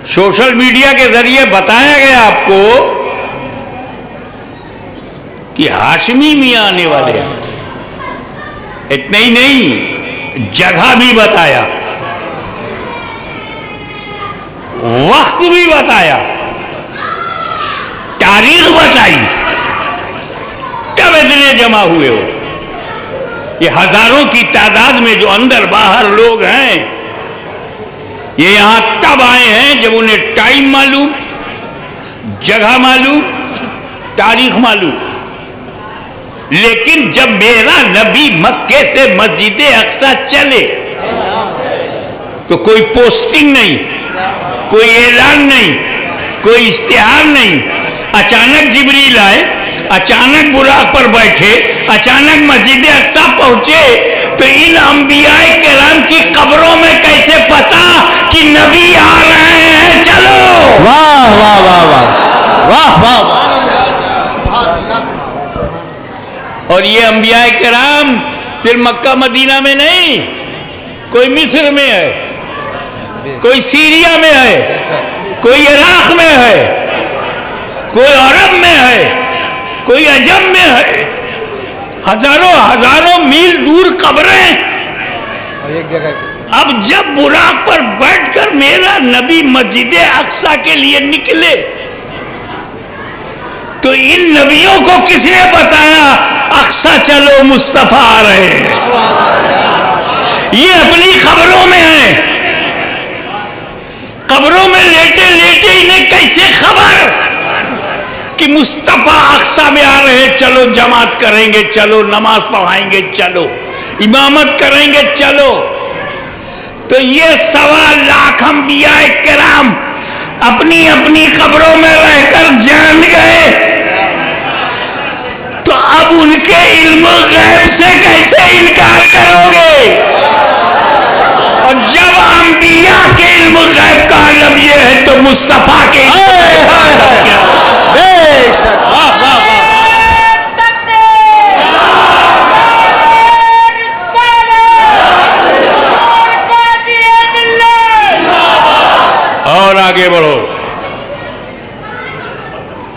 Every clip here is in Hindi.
सोशल मीडिया के जरिए बताया गया आपको कि हाशमी मियां आने वाले हैं। इतना ही नहीं, जगह भी बताया, वक्त भी बताया, तारीख बताई, कब इतने जमा हुए हो। ये हजारों की तादाद में जो अंदर बाहर लोग हैं, ये यहां तब आए हैं जब उन्हें टाइम मालूम, जगह मालूम, तारीख मालूम। लेकिन जब मेरा नबी मक्के से मस्जिद अक्सा चले तो कोई पोस्टिंग नहीं, कोई ऐलान नहीं, कोई इश्तिहार नहीं। अचानक जिब्रील आए, अचानक बुराक पर बैठे, अचानक मस्जिद अक्सा पहुंचे, तो इन अंबियाए किराम की कब्रों में कैसे पता कि नबी आ रहे हैं? चलो। वाह वाह वाह वाह वाह वाह। और ये अंबियाए किराम सिर्फ मक्का मदीना में नहीं, कोई मिस्र में है, कोई सीरिया में है, कोई इराक में है, कोई अरब में है, कोई अजम में है। हजारों हजारों मील दूर कब्रें, एक जगह। अब जब बुराक पर बैठकर मेरा नबी मस्जिद अक्सा के लिए निकले तो इन नबियों को किसने बताया अक्सा चलो मुस्तफा आ रहे हैं? ये अपनी खबरों में है। कब्रों में लेटे लेटे इन्हें कैसे खबर कि मुस्तफा अक्सा में आ रहे हैं? चलो जमात करेंगे, चलो नमाज पढ़ाएंगे, चलो इमामत करेंगे, चलो। तो ये 1.25 लाख अंबियाए किराम अपनी अपनी कब्रों में रहकर जान गए, तो अब उनके इल्म गैब से कैसे इनकार करोगे? और जब अंबिया के इल्म गैब का आलम ये है तो मुस्तफा के बेशक। वाह वाह वाह। और आगे बढ़ो।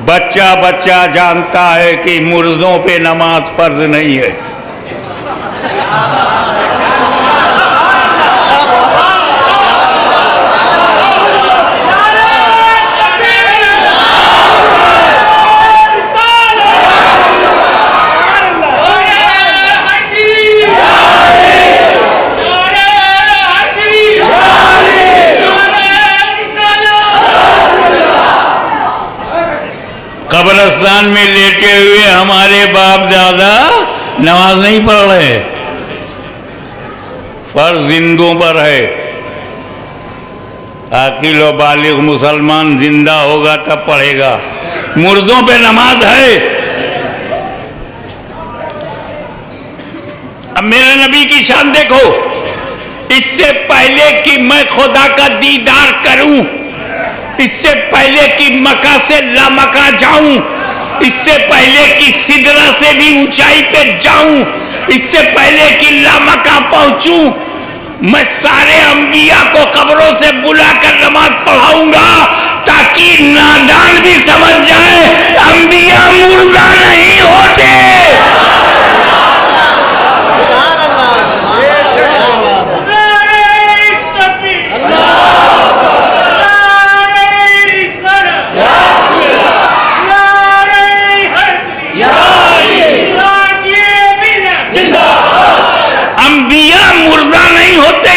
बच्चा बच्चा जानता है कि मुर्दों पे नमाज फर्ज नहीं है। कब्रिस्तान में लेटे हुए हमारे बाप दादा नमाज नहीं पढ़ रहे, फर्ज जिंदों पर है। आकिल और बालिग मुसलमान जिंदा होगा तब पढ़ेगा, मुर्दों पे नमाज है। अब मेरे नबी की शान देखो, इससे पहले कि मैं खुदा का दीदार करूं, इससे पहले कि मक्का से लामक्का जाऊं, इससे पहले कि सिदरा से भी ऊंचाई पे जाऊं, इससे पहले कि लामक्का पहुंचूं, मैं सारे अंबिया को कब्रों से बुलाकर नमाज पढ़ाऊंगा ताकि नादान भी समझ जाए अंबिया मुर्दा नहीं होते।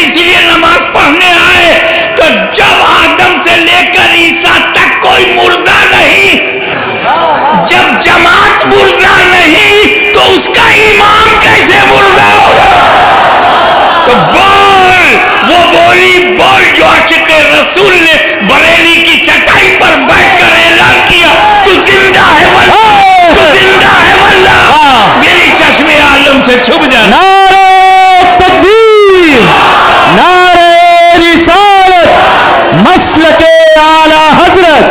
इसलिए नमाज पढ़ने आए, तो जब आदम से लेकर ईसा तक कोई मुर्दा नहीं, जब जमात मुर्दा नहीं तो उसका इमाम कैसे मुर्दा होगा? तो वो बोली बोल जो आशिक़ रसूल ने बरेली की चटाई पर बैठकर ऐलान किया, तू जिंदा है वल्लाह, तू जिंदा है वल्लाह, मेरी चश्मे आलम से छुप जाना। नारे रिसालत, मसलके आला हजरत,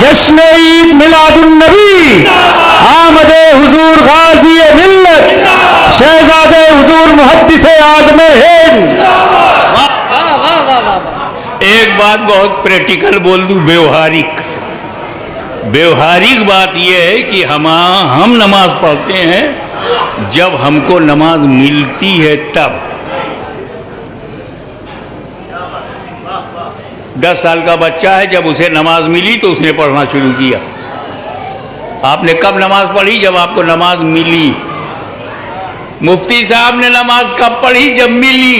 जश्न ईद मिलादुन नबी, आमदे हुजूर गाजी मिल्लत, शहजादे हुजूर मुहद्दिस आज़म हिंद। एक बात बहुत प्रैक्टिकल बोल दूं, व्यवहारिक बात यह है कि हम नमाज पढ़ते हैं जब हमको नमाज मिलती है तब। 10 साल का बच्चा है, जब उसे नमाज मिली तो उसने पढ़ना शुरू किया। आपने कब नमाज पढ़ी? जब आपको नमाज मिली। मुफ्ती साहब ने नमाज कब पढ़ी? जब मिली।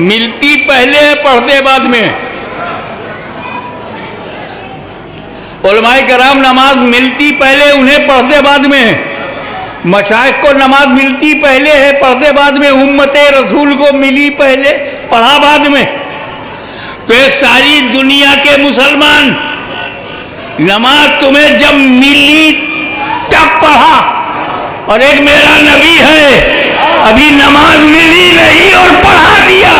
मिलती पहले है, पढ़ते बाद में। उलमाए कराम नमाज मिलती पहले, उन्हें पढ़ते बाद में। मशाइख को नमाज मिलती पहले है, पढ़ते बाद में। उम्मते रसूल को मिली पहले, पढ़ा बाद में। तो एक सारी दुनिया के मुसलमान, नमाज तुम्हें जब मिली तब पढ़ा, और एक मेरा नबी है अभी नमाज मिली नहीं और पढ़ा दिया।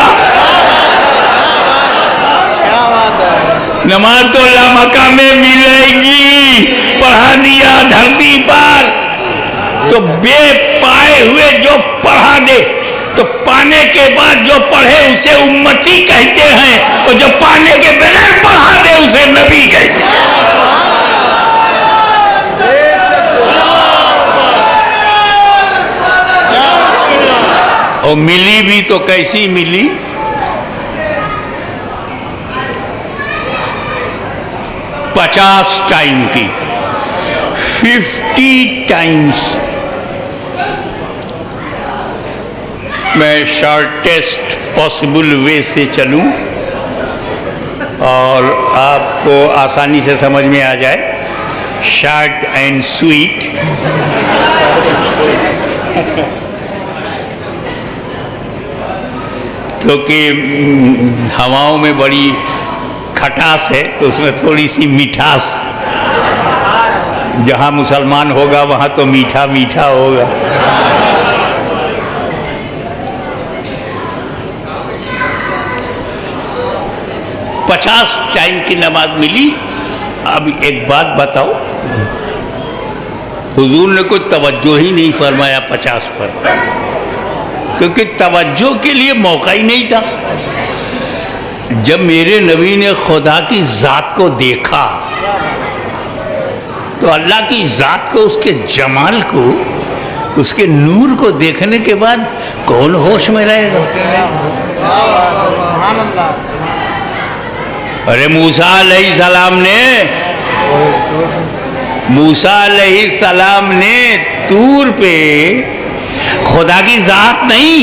नमाज तो लामका में मिलेगी, पढ़ा दिया धरती पर। तो बेपाए हुए जो पढ़ा दे, तो पाने के बाद जो पढ़े उसे उम्मती कहते हैं, और जो पाने के बगैर पढ़ा दे उसे नबी कहते हैं। और मिली भी तो कैसी मिली? पचास टाइम की, 50 टाइम्स। मैं शॉर्टेस्ट पॉसिबल वे से चलूं और आपको आसानी से समझ में आ जाए, शॉर्ट एंड स्वीट। क्योंकि हवाओं में बड़ी खटास है, तो उसमें थोड़ी सी मिठास। जहाँ मुसलमान होगा वहाँ तो मीठा मीठा होगा। पचास टाइम की नमाज मिली। अब एक बात बताओ, हुजूर ने कोई तवज्जो ही नहीं फरमाया 50 पर, क्योंकि तवज्जो के लिए मौका ही नहीं था। जब मेरे नबी ने खुदा की ज़ात को देखा, तो अल्लाह की ज़ात को, उसके जमाल को, उसके नूर को देखने के बाद कौन होश में रहेगा? अरे मूसा अलैहिस्सलाम ने तूर पे खुदा की ज़ात नहीं,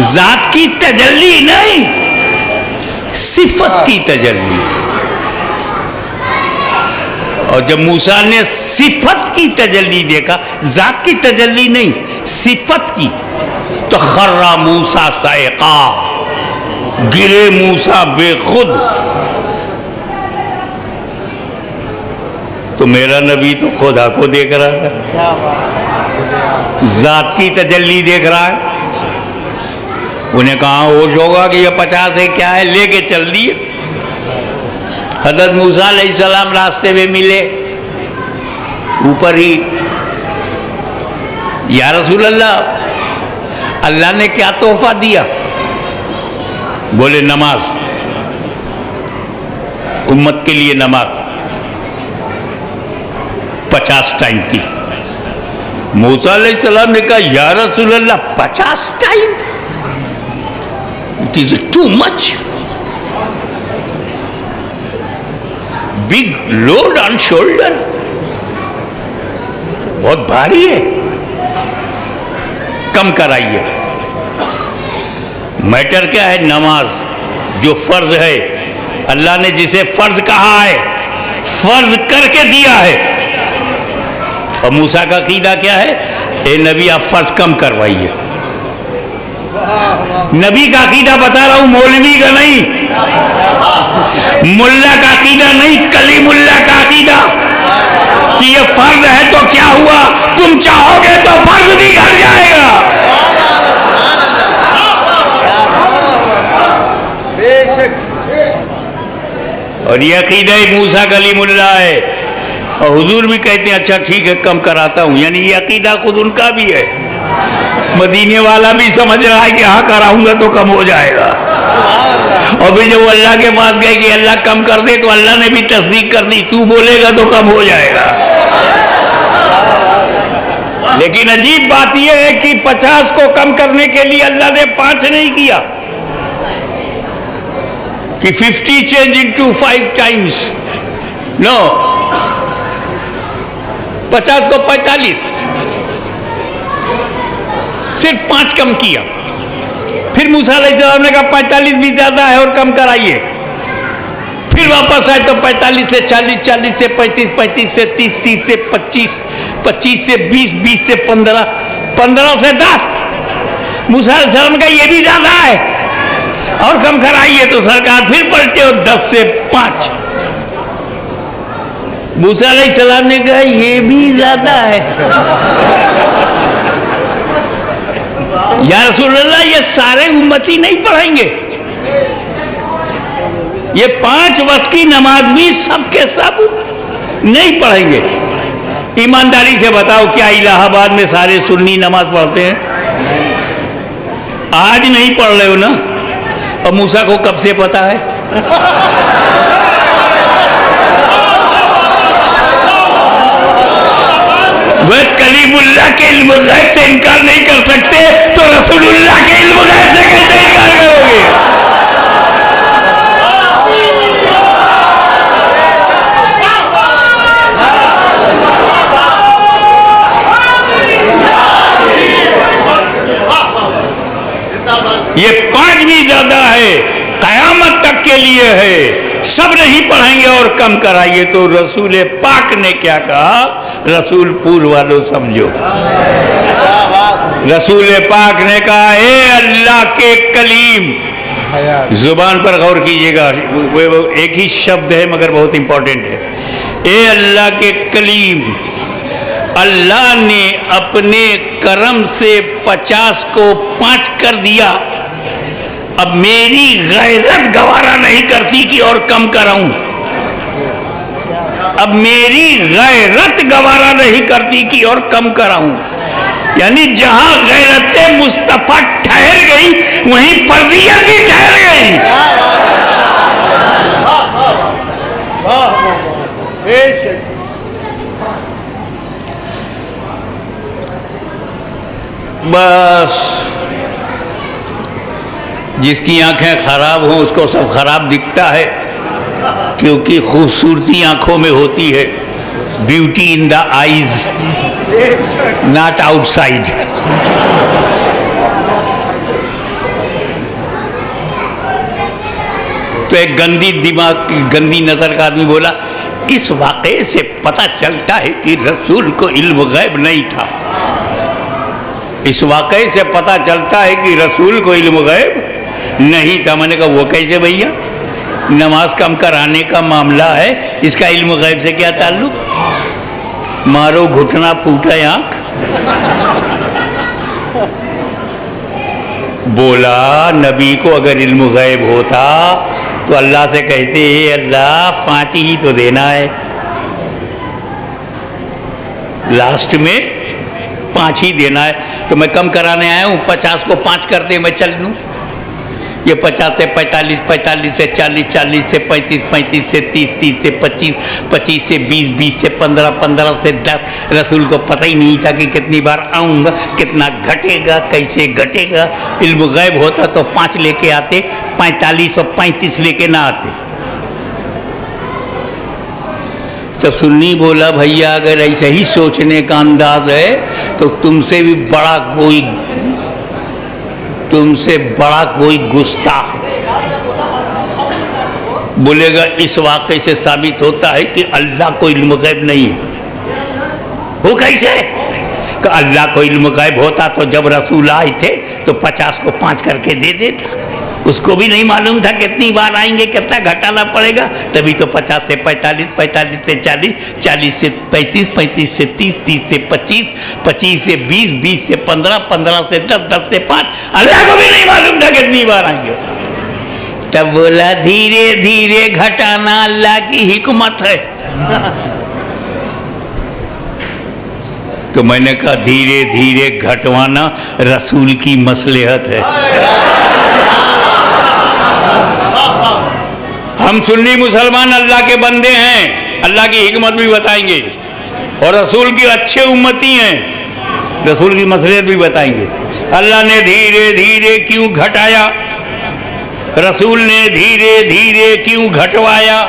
ज़ात की तजल्ली नहीं, सिफत की तजल्ली। और जब मूसा ने सिफत की तजल्ली देखा, ज़ात की तजल्ली नहीं, सिफत की, तो खर्रा मूसा साइक़ा, गिरे मूसा बेखुद। तो मेरा नबी तो खुदा को देख रहा है, ज़ात की तजल्ली देख रहा है। उन्हें कहाँ होश होगा कि ये 50 है, क्या है, लेके चल दिए। हज़रत मूसा अलैहिस्सलाम रास्ते में मिले, ऊपर ही, या रसूल अल्लाह, अल्लाह ने क्या तोहफा दिया? बोले नमाज, उम्मत के लिए नमाज 50 टाइम की। मूसा अलैहिस्सलाम ने कहा, या रसूल अल्लाह 50 time, it is too much, big load on shoulder, बहुत भारी है, कम कराइए। मैटर क्या है? नमाज जो फर्ज है, अल्लाह ने जिसे फर्ज कहा है, फर्ज करके दिया है। और मूसा का अकीदा क्या है? ए नबी, आप फर्ज कम करवाइए। नबी का अकीदा बता रहा हूं, मौलवी का नहीं, मुल्ला का अकीदा नहीं, कलीमुल्ला का अकीदा, कि ये फर्ज है तो क्या हुआ, तुम चाहोगे तो फर्ज भी कर जाएगा। और ये अकीदा मूसा कलीमुल्ला है। और हुजूर भी कहते हैं अच्छा ठीक है कम कराता हूं, यानी ये अकीदा खुद उनका भी है। मदीने वाला भी समझ रहा है कि हाँ कराऊंगा तो कम हो जाएगा। और फिर जब अल्लाह के पास गए कि अल्लाह कम कर दे, तो अल्लाह ने भी तस्दीक कर दी, तू बोलेगा तो कम हो जाएगा। लेकिन अजीब बात यह है कि 50 को कम करने के लिए अल्लाह ने 5 नहीं किया कि 50 चेंज इनटू 5 टाइम्स, नो, 50 को 45, सिर्फ 5 कम किया। फिर मूसा अलैहिस्सलाम ने कहा 45 भी ज्यादा है और कम कराइए। फिर वापस आए तो 45 से 40, 40 से 35, 35 से 30, 30 से 25, 25 से 20, 20 से 15, 15 से 10। मूसा अलैहिस्सलाम का ये भी ज्यादा है और कम कराइए। तो सरकार फिर पलटे और 10 से 5। मूसा अलैहिस्सलाम ने कहा ये भी ज्यादा है। या रसूलल्लाह, ये सारे उम्मती नहीं पढ़ेंगे, ये 5 वक्त की नमाज भी सबके सब नहीं पढ़ेंगे। ईमानदारी से बताओ, क्या इलाहाबाद में सारे सुन्नी नमाज पढ़ते हैं? आज नहीं पढ़ रहे हो ना, और मूसा को कब से पता है? वह कलीमुल्लाह के इल्म गैब से इनकार नहीं कर सकते, तो रसूलुल्लाह के इल्म गैब से कैसे इनकार करोगे? ये 5 भी ज्यादा है, कयामत तक के लिए है, सब नहीं पढ़ेंगे और कम कराइए। तो रसूल पाक ने क्या कहा? रसूल पूर्व वालों समझो, रसूल पाक ने कहा ए अल्लाह के कलीम, जुबान पर गौर कीजिएगा, वो एक ही शब्द है मगर बहुत इंपॉर्टेंट है। ए अल्लाह के कलीम, अल्लाह ने अपने करम से 50 को 5 कर दिया। अब मेरी गैरत गवारा नहीं करती कि और कम कराऊं। अब मेरी गैरत गवारा नहीं करती कि और कम कराऊं। यानी जहां गैरत मुस्तफा ठहर गई, वहीं फर्जियत भी ठहर गई। बस जिसकी आंखें खराब हों उसको सब खराब दिखता है, क्योंकि खूबसूरती आंखों में होती है। Beauty in the eyes, not outside. तो एक गंदी दिमाग, गंदी नजर का आदमी बोला, इस वाक़े से पता चलता है कि रसूल को इल्म गैब नहीं था। इस वाक़े से पता चलता है कि रसूल को इल्म गैब नहीं था। मैंने कहा वो कैसे भैया? नमाज कम कराने का मामला है, इसका इल्म गैब से क्या ताल्लुक? मारो घुटना फूटे आंख। बोला नबी को अगर इल्म गैब होता तो अल्लाह से कहते अल्लाह 5 ही तो देना है, लास्ट में 5 ही देना है, तो मैं कम कराने आया हूँ, 50 को 5 कर दे मैं चल लूँ। ये 50 से 45, 45 से 40, 40 से 35, 35 से 30, 30 से 25, 25 से 20, 20 से 15, 15 से 10। रसूल को पता ही नहीं था कि कितनी बार आऊँगा, कितना घटेगा, कैसे घटेगा। इल्म गैब होता तो 5 लेके आते, 45 और 35 लेके ना आते। तो सुन्नी बोला भैया अगर ऐसे ही सोचने का अंदाज है तो तुमसे बड़ा कोई गुस्ताख बोलेगा इस वाक़े से साबित होता है कि अल्लाह को इल्म गैब नहीं है। वो कैसे? कि अल्लाह को इल्म गैब होता तो जब रसूल आए थे तो 50 को 5 करके दे देता। उसको भी नहीं मालूम था कितनी बार आएंगे, कितना घटाना पड़ेगा। तभी तो 50 से 45, 45 से 40, 40 से 35, 35 से 30, 30 से 25, 25 से 20, 20 से 15, 15 से 10, 10 से 5। अल्लाह को भी नहीं मालूम था कितनी बार आएंगे। तब बोला धीरे धीरे घटाना अल्लाह की हिकमत है। तो मैंने कहा धीरे धीरे घटवाना रसूल की मसलहत है। हम सुन्नी मुसलमान अल्लाह के बंदे हैं, अल्लाह की हिकमत भी बताएंगे और रसूल की अच्छे उम्मती हैं, रसूल की मसलहत भी बताएंगे। अल्लाह ने धीरे धीरे क्यों घटाया, रसूल ने धीरे धीरे क्यों घटवाया,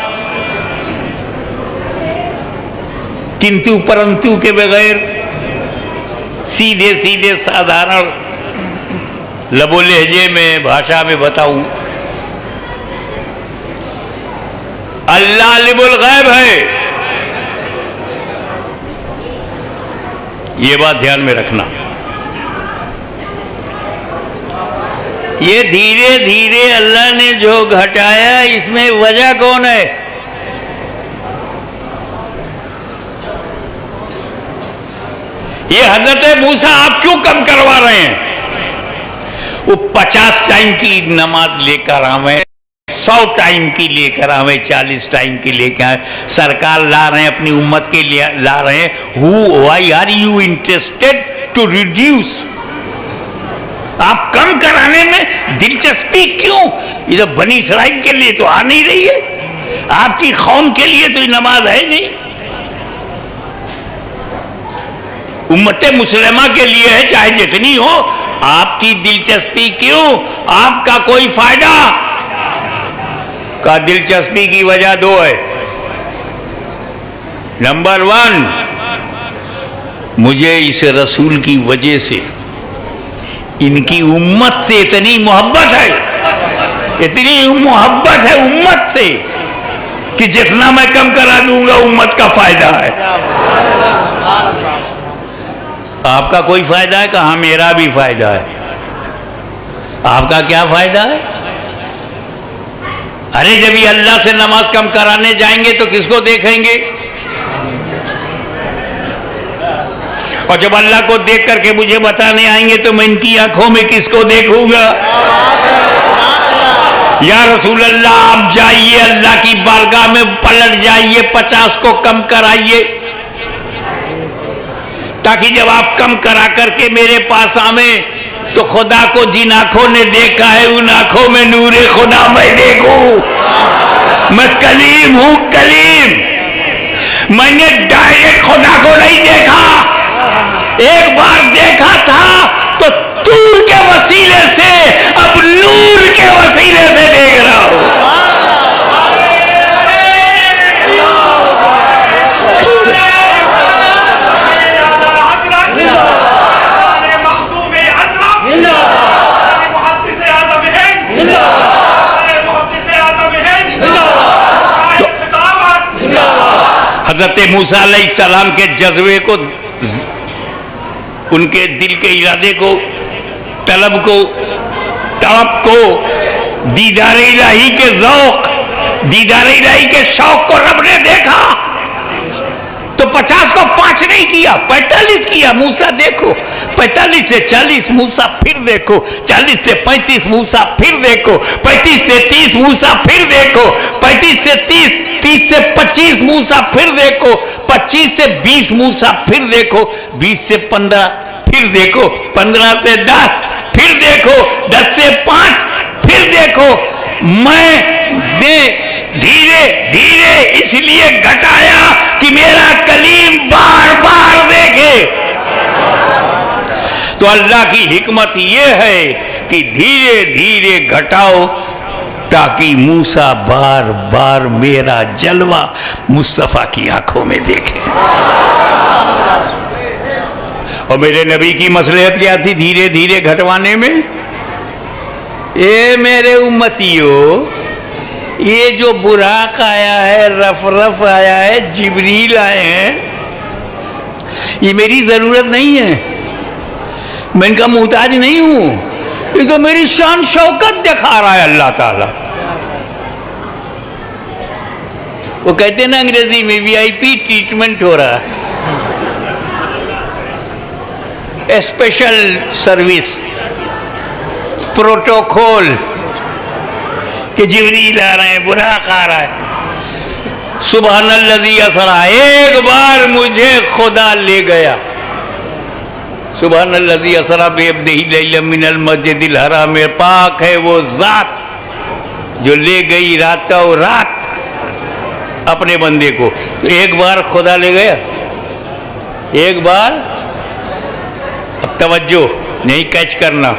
किंतु परंतु के बगैर सीधे सीधे साधारण लबो लहजे में भाषा में बताऊं, अल्लाह अलिमुल गैब है, ये बात ध्यान में रखना। ये धीरे धीरे अल्लाह ने जो घटाया इसमें वजह कौन है? ये हजरत मूसा आप क्यों कम करवा रहे हैं? वो 50 टाइम की नमाज लेकर आवे, 100 टाइम की लेकर आवे, 40 टाइम की लेकर आए, सरकार ला रहे हैं, अपनी उम्मत के लिए ला रहे हैं। Why are you interested to reduce? आप कम कराने में दिलचस्पी क्यों? ये तो बनी इसराइल के लिए तो आ नहीं रही है, आपकी कौम के लिए तो ये नमाज है नहीं, उम्मत मुसलमा के लिए है, चाहे जितनी हो। आपकी दिलचस्पी क्यों? आपका कोई फायदा? का दिलचस्पी की वजह दो है। नंबर 1, मुझे इस रसूल की वजह से इनकी उम्मत से इतनी मोहब्बत है, इतनी मोहब्बत है उम्मत से कि जितना मैं कम करा दूंगा उम्मत का फायदा है। आपका कोई फायदा है? कहाँ मेरा भी फायदा है। आपका क्या फायदा है? अरे जब ये अल्लाह से नमाज कम कराने जाएंगे तो किसको देखेंगे? और जब अल्लाह को देख करके मुझे बताने आएंगे तो मैं इनकी आंखों में किसको देखूंगा? या रसूल अल्लाह आप जाइए अल्लाह की बारगाह में, पलट जाइए, 50 को कम कराइए, ताकि जब आप कम करा करके मेरे पास आवे तो खुदा को जिन आंखों ने देखा है उन आंखों में नूरे खुदा मैं देखूं। मैं कलीम हूं, कलीम। मैंने डायरेक्ट खुदा को नहीं देखा, एक बार देखा था तो तूर के वसीले से, अब नूर के वसीले से देख रहा हूं। हजरत मूसा अलैहिस्सलाम के जज्बे को, उनके दिल के इरादे को, तलब को, तड़प को, दीदार इलाही के ज़ौक़, दीदार इलाही के शौक को रब ने देखा तो 50 को 5 नहीं किया, 45 किया। मूसा देखो, 45 से 40 मूसा फिर देखो, 40 से 35 मूसा फिर देखो, 35 से 30 मूसा फिर देखो, 35 से 30, 30 से 25 मूसा फिर देखो, 25 से 20 मूसा फिर देखो, 20 से 15 फिर देखो, 15 से 10 फिर देखो, 10 से 5 फिर देखो। मैं धीरे धीरे इसलिए घटाया कि मेरा कलीम बार बार देखे। तो अल्लाह की हिकमत यह है कि धीरे धीरे घटाओ ताकि मूसा बार बार मेरा जलवा मुस्तफा की आंखों में देखे। और मेरे नबी की मसलहत क्या थी धीरे धीरे घटवाने में? ए मेरे उम्मतियों, ये जो बुराक आया है, रफ रफ आया है, जिब्रील आए हैं, ये मेरी जरूरत नहीं है, मैं इनका मुहताज नहीं हूं, ये तो मेरी शान शौकत दिखा रहा है अल्लाह ताला। वो कहते हैं ना अंग्रेजी में वीआईपी ट्रीटमेंट हो रहा है, स्पेशल सर्विस, प्रोटोकॉल कि जिब्रील आ रहे हैं, बुराक आ रहा है। सुबहानल्लज़ी असरा, एक बार मुझे खुदा ले गया, सुबहानल्लज़ी असरा बिअब्दिही लैलन मिनल मस्जिदिल हराम, पाक है वो ज़ात जो ले गई रातों रात अपने बंदे को। तो एक बार खुदा ले गया, एक बार। अब तवज्जो नहीं कैच करना।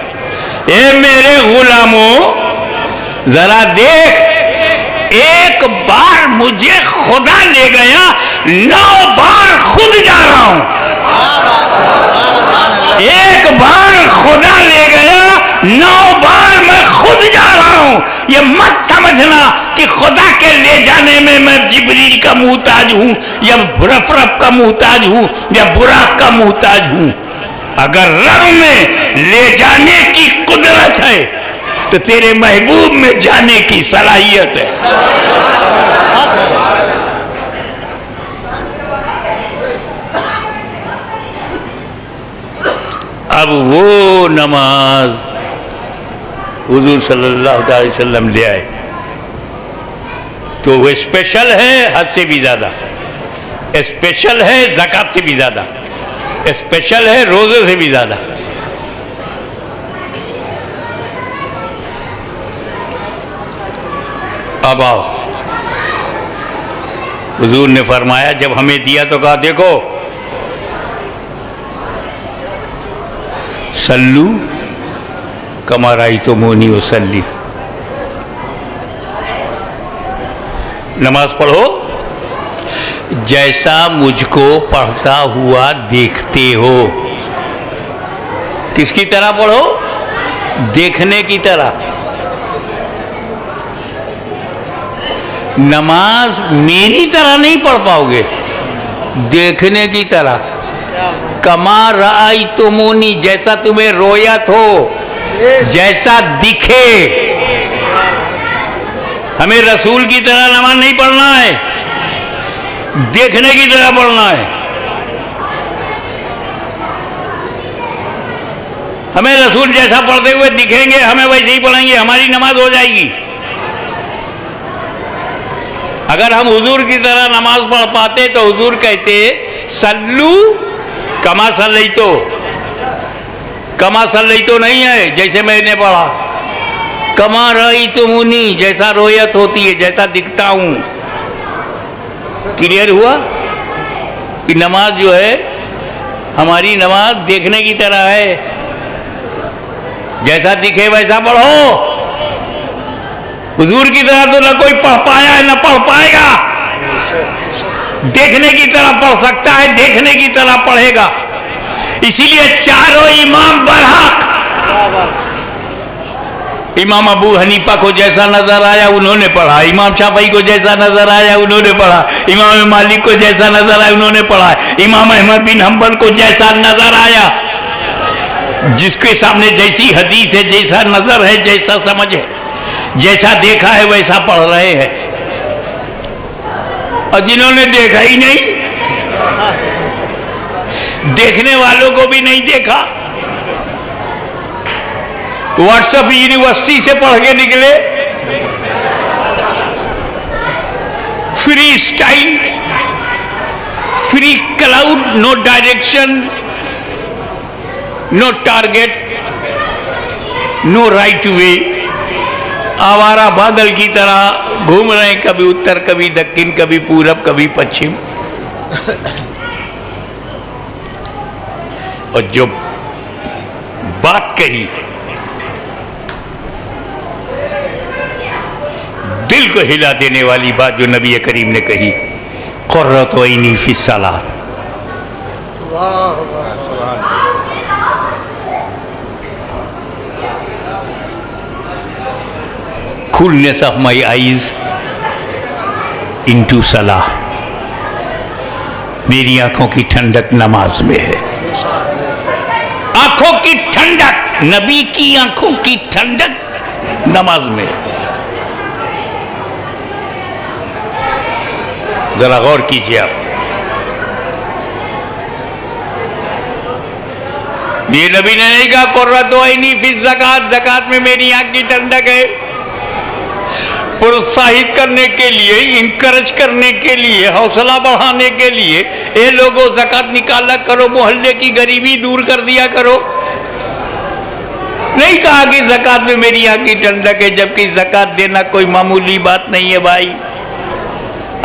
ए मेरे गुलामों जरा देख, एक बार मुझे खुदा ले गया, 9 बार खुद जा रहा हूं। एक बार खुदा ले गया, 9 बार मैं खुद जा रहा हूं। ये मत समझना कि खुदा के ले जाने में मैं जिब्रील का मुहताज हूं, या रफ का मुहताज हूं, या बुराक का मुहताज हूं। अगर रब में ले जाने की कुदरत है तो तेरे महबूब में जाने की सलाहियत है। अब वो नमाज हुजूर सल्लल्लाहु अलैहि वसल्लम ले आए तो वो स्पेशल है, हद से भी ज़्यादा स्पेशल है, ज़कात से भी ज़्यादा स्पेशल है, रोज़े से भी ज़्यादा। अब आओ, हुजूर ने फरमाया, जब हमें दिया तो कहा देखो सल्लू कमा रायतुमूनी उसल्ली, नमाज पढ़ो जैसा मुझको पढ़ता हुआ देखते हो। किसकी तरह पढ़ो? देखने की तरह। नमाज मेरी तरह नहीं पढ़ पाओगे, देखने की तरह। कमा रायतुमूनी, जैसा तुम्हें रोयत हो, जैसा दिखे। हमें रसूल की तरह नमाज नहीं पढ़ना है, देखने की तरह पढ़ना है। हमें रसूल जैसा पढ़ते हुए दिखेंगे, हमें वैसे ही पढ़ेंगे, हमारी नमाज हो जाएगी। अगर हम हुजूर की तरह नमाज पढ़ पाते तो हुजूर कहते सल्लू कमा सल्लैतो। कमा सल्लैतो नहीं है जैसे मैंने पढ़ा, कमा रायतुमूनी, जैसा रोयत होती है, जैसा दिखता हूं। क्लियर हुआ कि नमाज जो है हमारी नमाज देखने की तरह है, जैसा दिखे वैसा पढ़ो। हुजूर की तरह तो न कोई पढ़ पाया है न पढ़ पाएगा। देखने की तरह पढ़ सकता है, देखने की तरह पढ़ेगा। इसीलिए चारों इमाम बरहक। इमाम अबू हनीफा को जैसा नजर आया उन्होंने पढ़ा, इमाम शाफई को जैसा नजर आया उन्होंने पढ़ा, इमाम मालिक को जैसा नजर आया उन्होंने पढ़ा, इमाम अहमद बिन हंबल को जैसा नजर आया, जिसके सामने जैसी हदीस है, जैसा नजर है, जैसा समझ है, जैसा देखा है वैसा पढ़ रहे हैं। और जिन्होंने देखा ही नहीं, देखने वालों को भी नहीं देखा, व्हाट्सएप यूनिवर्सिटी से पढ़ के निकले, free style, free cloud, no direction, no target, no right way, आवारा बादल की तरह घूम रहे हैं, कभी उत्तर कभी दक्षिण, कभी पूरब कभी पश्चिम। और जो बात कही दिल को हिला देने वाली बात जो नबी करीम ने कही, क़ुर्रतु Anne fee Salat. coolness of my eyes into सलाह, मेरी आंखों की ठंडक नमाज में है। आंखों की ठंडक, नबी की आंखों की ठंडक नमाज में है। जरा गौर कीजिए आप, ये नबी ने नहीं कहा क़ुर्रतु ऐनी फी ज़कात, ज़कात में मेरी आंख की ठंडक है। प्रोत्साहित करने के लिए, इंकरेज करने के लिए, हौसला बढ़ाने के लिए ये लोगों ज़कात निकाला करो, मोहल्ले की गरीबी दूर कर दिया करो। नहीं कहा कि ज़कात में मेरी आँख की ठंडक है, जबकि ज़कात देना कोई मामूली बात नहीं है भाई।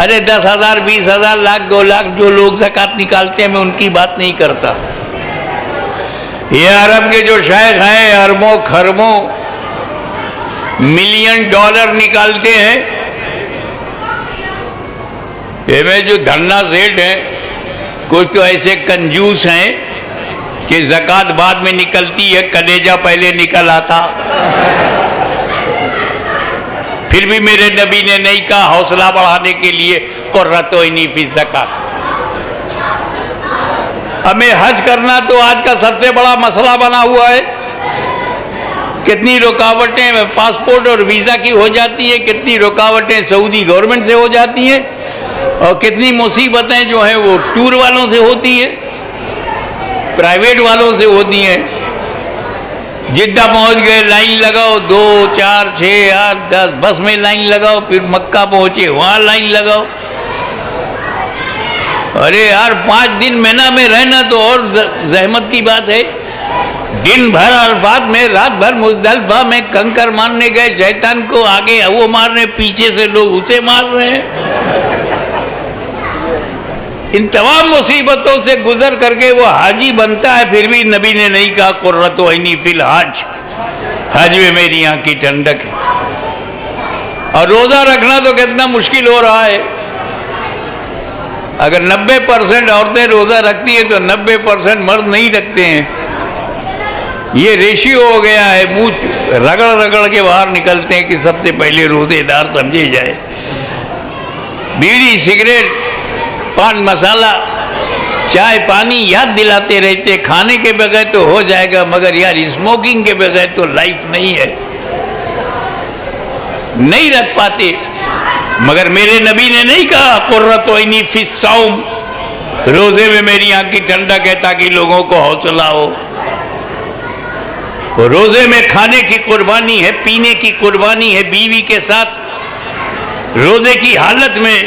अरे 10,000, 20,000, लाख, 2 लाख जो लोग ज़कात निकालते हैं, मैं उनकी बात नहीं करता। ये अरब के जो शेख हैं, अरबों खरबों मिलियन डॉलर निकालते हैं। ये में जो धन्ना सेठ हैं, कुछ तो ऐसे कंजूस हैं कि ज़कात बाद में निकलती है, कलेजा पहले निकल आता। फिर भी मेरे नबी ने नहीं कहा, हौसला बढ़ाने के लिए कुर्रतुइनी फी ज़कात। हमें हज करना तो आज का सबसे बड़ा मसला बना हुआ है। कितनी रुकावटें पासपोर्ट और वीज़ा की हो जाती है, कितनी रुकावटें सऊदी गवर्नमेंट से हो जाती हैं, और कितनी मुसीबतें जो हैं वो टूर वालों से होती है, प्राइवेट वालों से होती हैं। जिद्दा पहुंच गए, लाइन लगाओ, 2, 4, 6, 8, 10 बस में लाइन लगाओ, फिर मक्का पहुंचे वहाँ लाइन लगाओ। अरे यार 5 दिन मिना में रहना तो और जहमत की बात है। दिन भर अरफात में, रात भर मुज़दलिफ़ा में कंकर मारने गए, शैतान को आगे वो मार रहे, पीछे से लोग उसे मार रहे हैं। इन तमाम मुसीबतों से गुजर करके वो हाजी बनता है, फिर भी नबी ने नहीं कहा कुर्रतुइनी फिल हज, हज में मेरी आँख की ठंडक है। और रोज़ा रखना तो कितना मुश्किल हो रहा है। अगर 90% औरतें रोज़ा रखती हैं तो 90% मर्द नहीं रखते हैं। ये रेशियो हो गया है, मुंह रगड़ रगड़ के बाहर निकलते हैं कि सबसे पहले रोज़ेदार समझे जाए। बीड़ी, सिगरेट, पान मसाला, चाय पानी याद दिलाते रहते, खाने के बगैर तो हो जाएगा, मगर यार स्मोकिंग के बगैर तो लाइफ नहीं है, नहीं रख पाते। मगर मेरे नबी ने नहीं कहा कुर्रतुइनी फी सौम, रोजे में मेरी आँख की ठंडक है ताकि लोगों को हौसला हो। रोजे में खाने की कुर्बानी है, पीने की कुर्बानी है, बीवी के साथ रोजे की हालत में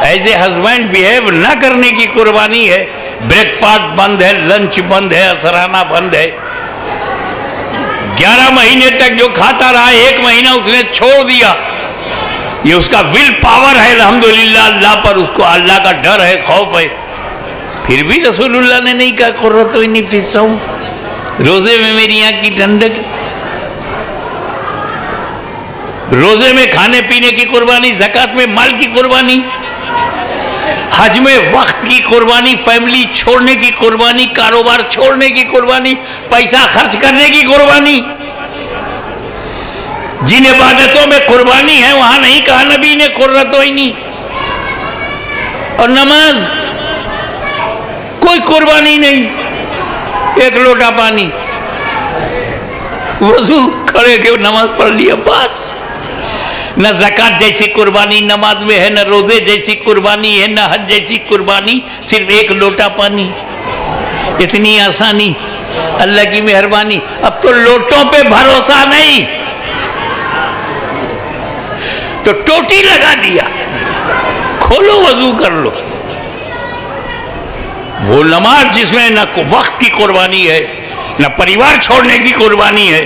एज ए हस्बैंड बिहेव ना करने की कुर्बानी है। ब्रेकफास्ट बंद है, लंच बंद है, असराना बंद है। 11 महीने तक जो खाता रहा, 1 महीना उसने छोड़ दिया, ये उसका विल पावर है अल्हम्दुलिल्लाह। अल्लाह पर उसको अल्लाह का डर है, खौफ है। फिर भी रसूलुल्लाह ने नहीं कहा कुर्रतुइनी फी सौम, रोजे में मेरी आँख की ठंडक। रोजे में खाने पीने की कुर्बानी, ज़कात में माल की कुर्बानी, हज में वक्त की कुर्बानी, फैमिली छोड़ने की कुर्बानी, कारोबार छोड़ने की कुर्बानी, पैसा खर्च करने की कुर्बानी। जिन इबादतों में कुर्बानी है वहां नहीं कहा नबी ने कुर्रतुइनी। और नमाज, कोई कुर्बानी नहीं, 1 लोटा पानी, वजू खड़े के नमाज पढ़ लिया बस। न ज़कात जैसी कुर्बानी नमाज में है, न रोजे जैसी कुर्बानी है, न हज जैसी कुर्बानी, सिर्फ 1 लोटा पानी। इतनी आसानी, अल्लाह की मेहरबानी। अब तो लोटों पे भरोसा नहीं, तो टोटी लगा दिया, खोलो वजू कर लो। वो नमाज जिसमें न वक्त की कुर्बानी है, न परिवार छोड़ने की कुर्बानी है,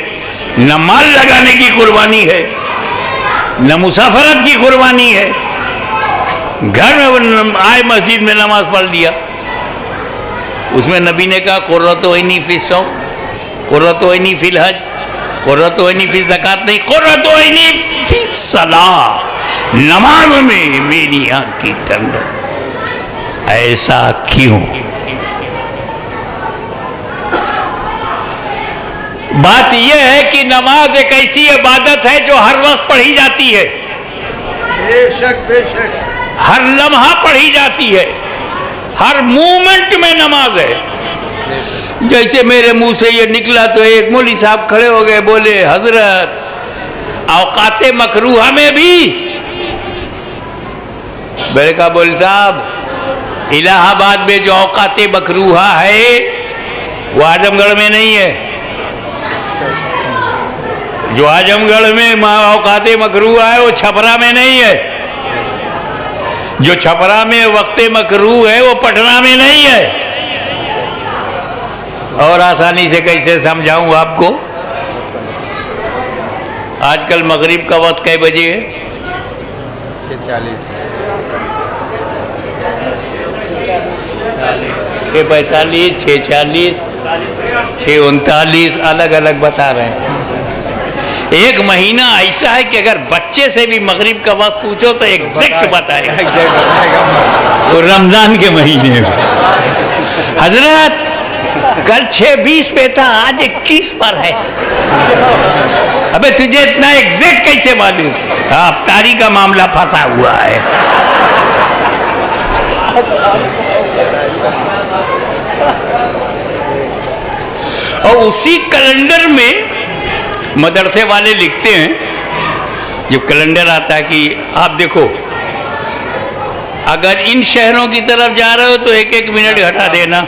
न माल लगाने की कुर्बानी है, न मुसाफरत की कुर्बानी है, घर में आए मस्जिद में नमाज पढ़ लिया, उसमें नबी ने कहा कुर्रतुइनी फी सौम, कुर्रतुइनी फिल हज, कुर्रतुइनी फी ज़कात नहीं, कुर्रतुइनी फी सलाह, नमाज में मेरी आँख की ठंडक। ऐसा क्यों? बात यह है कि नमाज एक ऐसी इबादत है जो हर वक्त पढ़ी जाती है, बेशक बेशक, हर लम्हा पढ़ी जाती है, हर मूवमेंट में नमाज है। जैसे मेरे मुंह से ये निकला तो एक मौलवी साहब खड़े हो गए, बोले हजरत औकाते मकरूहा में भी। मैंने कहा बोले साहब इलाहाबाद में जो औकाते मकरूहा है वो आजमगढ़ में नहीं है। जो आजमगढ़ में औकाते मकरू है वो छपरा में नहीं है। जो छपरा में वक्ते मकरू है वो पटना में नहीं है। और आसानी से कैसे समझाऊं आपको? आजकल मगरिब का वक्त कै बजे है? 6:45, 6:40, 6:39 अलग अलग बता रहे हैं। एक महीना ऐसा है कि अगर बच्चे से भी मगरिब का वक्त पूछो तो एग्जैक्ट बताएगा। वो रमजान के महीने में हजरत कल 6:20 पे था, आज 21 पर है। अबे तुझे इतना एग्जैक्ट कैसे मालूम? अफ्तारी का मामला फंसा हुआ है। और उसी कैलेंडर में मदरसे वाले लिखते हैं, जब कैलेंडर आता है कि आप देखो अगर इन शहरों की तरफ जा रहे हो तो 1-1 मिनट घटा देना,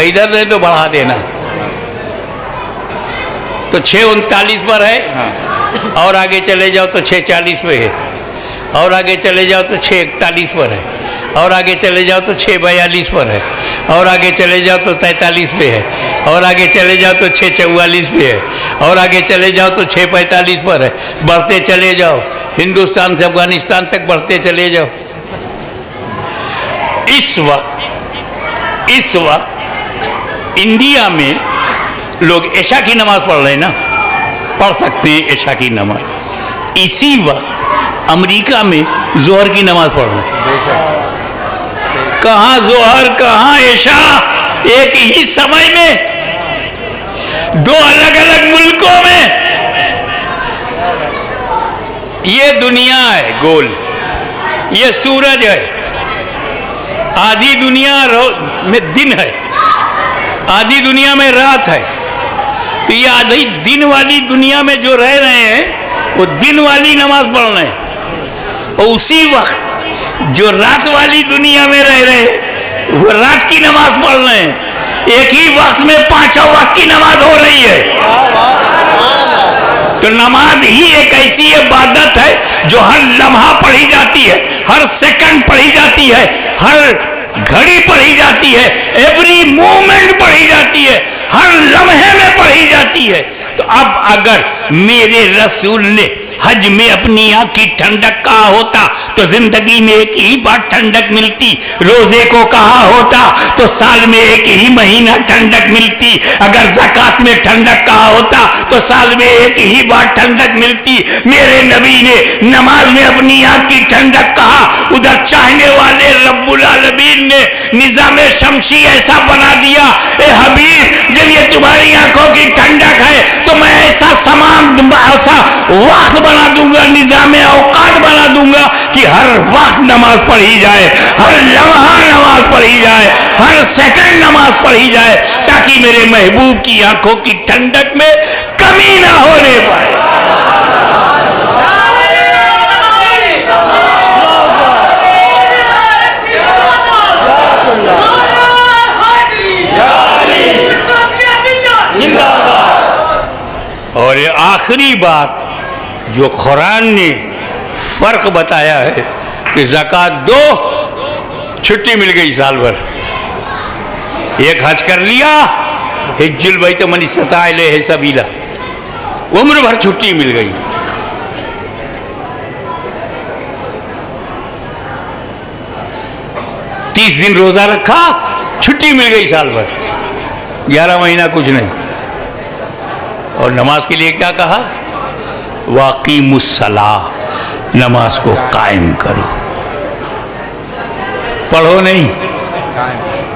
इधर से तो बढ़ा देना। तो 6:39 पर है, और आगे चले जाओ तो 6:40 पे है, और आगे चले जाओ तो 6:41 पर है, और आगे चले जाओ तो 6:42 पर है, और आगे चले जाओ तो 43 पे है, और आगे चले जाओ तो 6:44 पे है, और आगे चले जाओ तो 6:45 पर है। बढ़ते चले जाओ, हिंदुस्तान से अफगानिस्तान तक बढ़ते चले जाओ। इस वक्त इंडिया में लोग ऐशा की नमाज पढ़ रहे हैं ना, पढ़ सकते हैं ऐशा की नमाज। इसी वक्त अमेरिका में जोहर की नमाज पढ़ रहे हैं। कहाँ जोहर कहाँ ऐशा, एक ही समय में, दो अलग अलग मुल्कों में। ये दुनिया है गोल, ये सूरज है। आधी दुनिया में दिन है, आधी दुनिया में रात है। तो ये आधी दिन वाली दुनिया में जो रह रहे हैं वो दिन वाली नमाज पढ़ रहे हैं, और उसी वक्त जो रात वाली दुनिया में रह रहे हैं वो रात की नमाज पढ़ रहे हैं। एक ही वक्त में 5 वक्त की नमाज हो रही है। तो नमाज ही एक ऐसी इबादत है जो हर लम्हा पढ़ी जाती है, हर सेकंड पढ़ी जाती है, हर घड़ी पढ़ी जाती है, एवरी मोमेंट पढ़ी जाती है, हर लम्हे में पढ़ी जाती है। तो अब अगर मेरे रसूल ने हज में अपनी आँख की ठंडक कहा होता तो जिंदगी में एक ही बार ठंडक मिलती। रोजे को कहा होता तो साल में एक ही महीना ठंडक मिलती। अगर ज़कात में ठंडक कहा होता तो साल में एक ही बार ठंडक मिलती। मेरे नबी ने नमाज में अपनी आँख की ठंडक कहा, उधर चाहने वाले रब्बुल आलमीन ने निज़ाम शमसी ऐसा बना दिया, ए हबीब जब ये तुम्हारी आंखों की ठंडक है तो मैं ऐसा समान ऐसा वक्त बना दूंगा, निज़ाम औकात बना दूंगा कि हर वक्त नमाज पढ़ी जाए, हर लम्हा नमाज पढ़ी जाए, हर सेकंड नमाज पढ़ी जाए, ताकि मेरे महबूब की आंखों की ठंडक में कमी ना होने पाए। और ये आखिरी बात जो कुरान ने फर्क बताया है कि ज़कात दो, छुट्टी मिल गई साल भर। एक हज कर लिया, हिज्जुल बैत मन इस्तता इलैहि सबीला, उम्र भर छुट्टी मिल गई। तीस दिन रोजा रखा, छुट्टी मिल गई साल भर, 11 महीना कुछ नहीं। और नमाज के लिए क्या कहा? वाक़ीमुस्सलाह, नमाज को कायम करो, पढ़ो नहीं,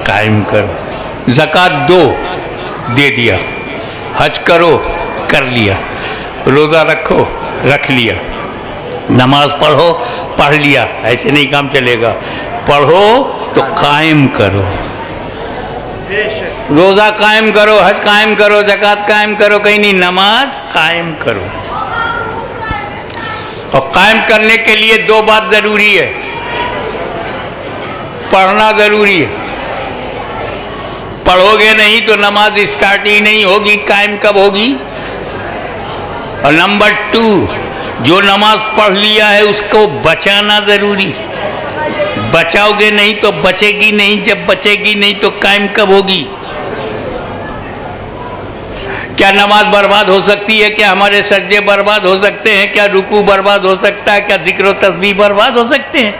कायम करो। ज़कात दो, दे दिया। हज करो, कर लिया। रोज़ा रखो, रख लिया। नमाज पढ़ो, पढ़ लिया। ऐसे नहीं काम चलेगा। पढ़ो तो कायम करो, रोज़ा कायम करो, हज कायम करो, ज़कात कायम करो, कहीं नहीं, नमाज कायम करो। और कायम करने के लिए दो बात ज़रूरी है, पढ़ना ज़रूरी है। पढ़ोगे नहीं तो नमाज स्टार्ट ही नहीं होगी, कायम कब होगी? और नंबर 2, जो नमाज पढ़ लिया है उसको बचाना जरूरी। बचाओगे नहीं तो बचेगी नहीं, जब बचेगी नहीं तो कायम कब होगी? क्या नमाज बर्बाद हो सकती है? क्या हमारे सजदे बर्बाद हो सकते हैं? क्या रुकू बर्बाद हो सकता है? क्या जिक्र तस्बीह बर्बाद हो सकते हैं?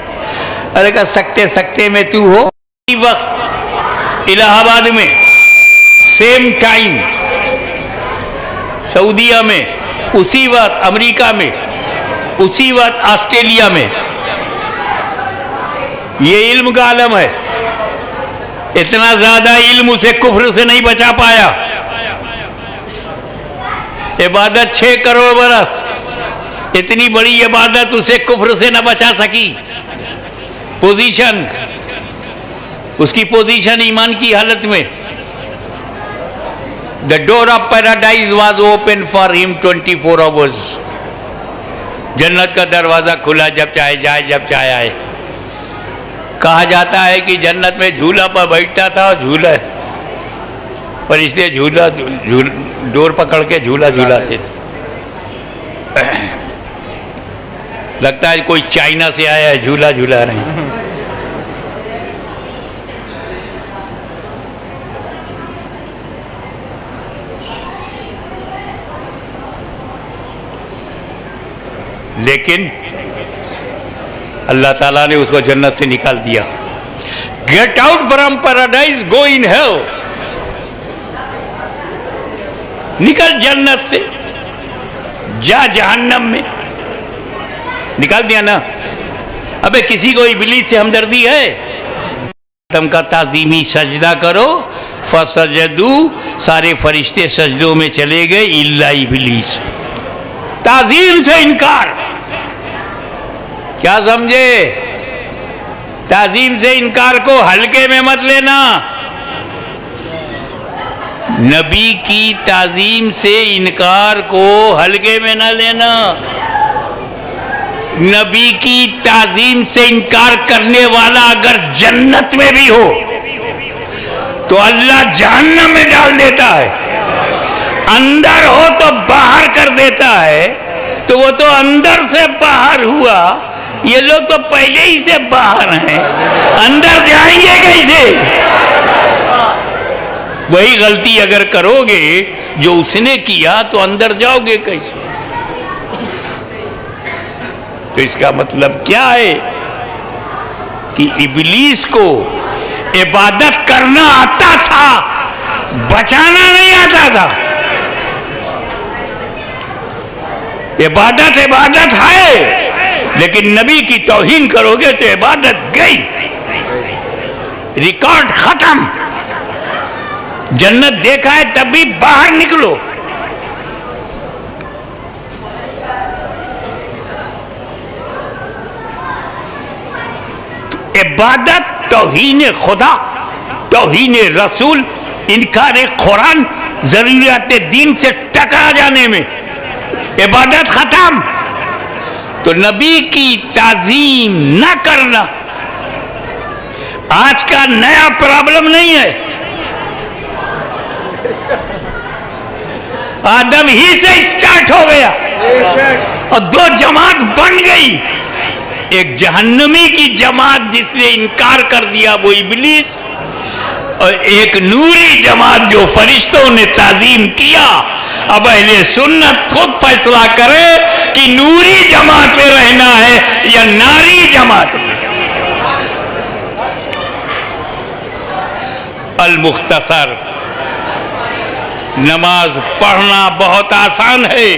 अरे क्या सकते सकते में तू हो। इसी वक्त इलाहाबाद में सेम टाइम, सऊदीया में उसी वक्त, अमेरिका में उसी वक्त, ऑस्ट्रेलिया में, ये इल्म का आलम है। इतना ज्यादा इल्म उसे कुफ्र से नहीं बचा पाया। इबादत 6 करोड़ बरस, इतनी बड़ी इबादत उसे कुफ्र से न बचा सकी। पोजीशन, उसकी पोजीशन ईमान की हालत में, the door of paradise was open for him 24 hours. जन्नत का दरवाजा खुला, जब चाहे जाए जब चाहे आए। कहा जाता है कि जन्नत में झूला पर बैठता था और झूला पर इसलिए डोर पकड़ के झूला झूलाते थे। लगता है कोई चाइना से आया है, झूला झूला रहे हैं। लेकिन अल्लाह ताला ने उसको जन्नत से निकाल दिया। Get out from paradise, go in hell. निकल जन्नत से, जा जहन्नम में। निकाल दिया ना। अबे किसी को इब्लीस से हमदर्दी है? आदम का ताजीमी सजदा करो, फसजदू, सारे फरिश्ते सजदों में चले गए इल्ला इब्लीस। ताजीम से इनकार। क्या समझे? ताजीम से इनकार को हल्के में मत लेना। नबी की ताजीम से इनकार को हल्के में ना लेना। नबी की ताजीम से इनकार करने वाला अगर जन्नत में भी हो तो अल्लाह जहन्नम में डाल देता है। अंदर हो तो बाहर कर देता है। तो वो तो अंदर से बाहर हुआ, ये लोग तो पहले ही से बाहर हैं, अंदर जाएंगे कैसे? वही गलती अगर करोगे जो उसने किया तो अंदर जाओगे कैसे? तो इसका मतलब क्या है कि इब्लीस को इबादत करना आता था, बचाना नहीं आता था। इबादत इबादत है, लेकिन नबी की तौहीन करोगे तो इबादत गई, रिकॉर्ड खत्म। जन्नत देखा है तब भी बाहर निकलो। तो इबादत, तौहीन खुदा, तौहीन रसूल, इनकार कुरान, जरूरियात दीन से टकरा जाने में इबादत खत्म। तो नबी की ताजीम न करना आज का नया प्रॉब्लम नहीं है। आदम ही से स्टार्ट हो गया और 2 जमात बन गई। एक जहन्नमी की जमात जिसने इनकार कर दिया वो इब्लीस, और एक नूरी जमात जो फरिश्तों ने ताजीम किया। अब अहले सुन्नत खुद फैसला करे कि नूरी जमात में रहना है या नारी जमात में। अल मुख्तसर, नमाज पढ़ना बहुत आसान है,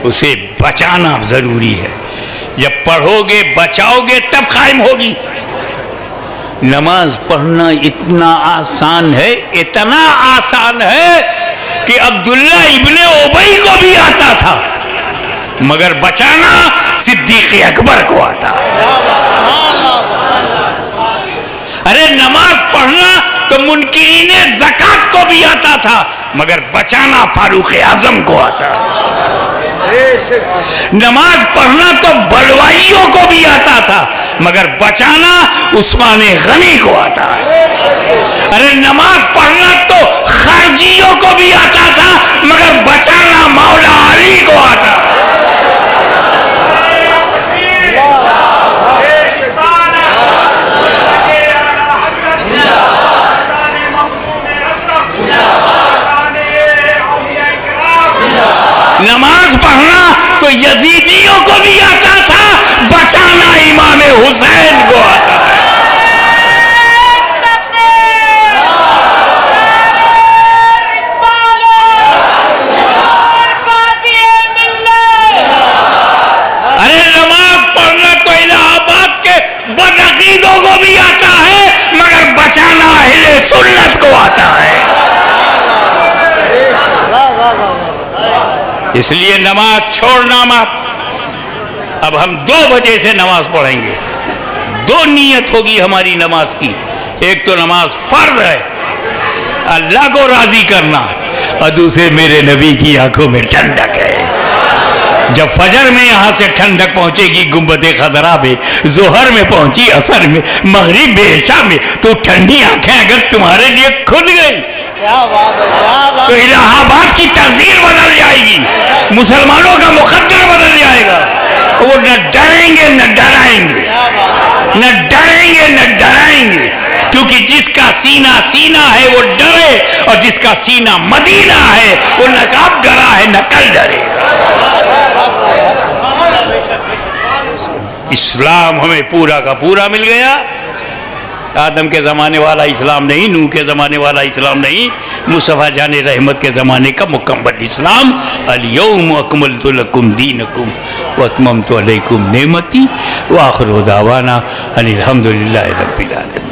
उसे बचाना जरूरी है। जब पढ़ोगे बचाओगे तब कायम होगी। नमाज पढ़ना इतना आसान है, इतना आसान है कि अब्दुल्ला इब्ने उबई को भी आता था, मगर बचाना सिद्दीक अकबर को आता। अरे नमाज पढ़ना तो मुनकिरीने ज़कात को भी आता था, मगर बचाना फारूक आजम को आता। नमाज पढ़ना तो बलवाइयों को भी आता था, मगर बचाना उस्मान गनी को आता है। अरे नमाज पढ़ना तो खारजियों को भी आता था, मगर बचाना मौला अली को आता है। नमाज पढ़ना तो यजीदियों को भी आता था, बचाना इमाम हुसैन को आता है। अरे नमाज पढ़ना तो इलाहाबाद के बदअकीदों को भी आता है, मगर बचाना अहले सुन्नत को आता है। इसलिए नमाज छोड़ना मत। अब हम 2 बजे से नमाज पढ़ेंगे। 2 नियत होगी हमारी नमाज की। एक तो नमाज फर्ज है, अल्लाह को राजी करना, और दूसरे मेरे नबी की आंखों में ठंडक है। जब फजर में यहां से ठंडक पहुंचेगी गुंबद खदरा में, जोहर में पहुंची, असर में, मगरिब में, इशा में, तो ठंडी आंखें अगर तुम्हारे लिए खुल गई तो इलाहाबाद की तकदीर बदल जाएगी, मुसलमानों का मुकद्दर बदल जाएगा। वो न डरेंगे न डराएंगे, न डरेंगे न डराएंगे, क्योंकि जिसका सीना सीना है वो डरे, और जिसका सीना मदीना है वो न कब डरा है न कल डरे। इस्लाम हमें पूरा का पूरा मिल गया। आदम के ज़माने वाला इस्लाम नहीं, नूह के ज़माने वाला इस्लाम नहीं, मुस्तफ़ा जाने रहमत के ज़माने का मुकम्मल इस्लाम। अल-यौम अकमलतु लकुम दीनकुम व अतममतु अलैकुम नेमती व आखिरु दावाना अनिल हम्दुलिल्लाहि रब्बिल आलमीन।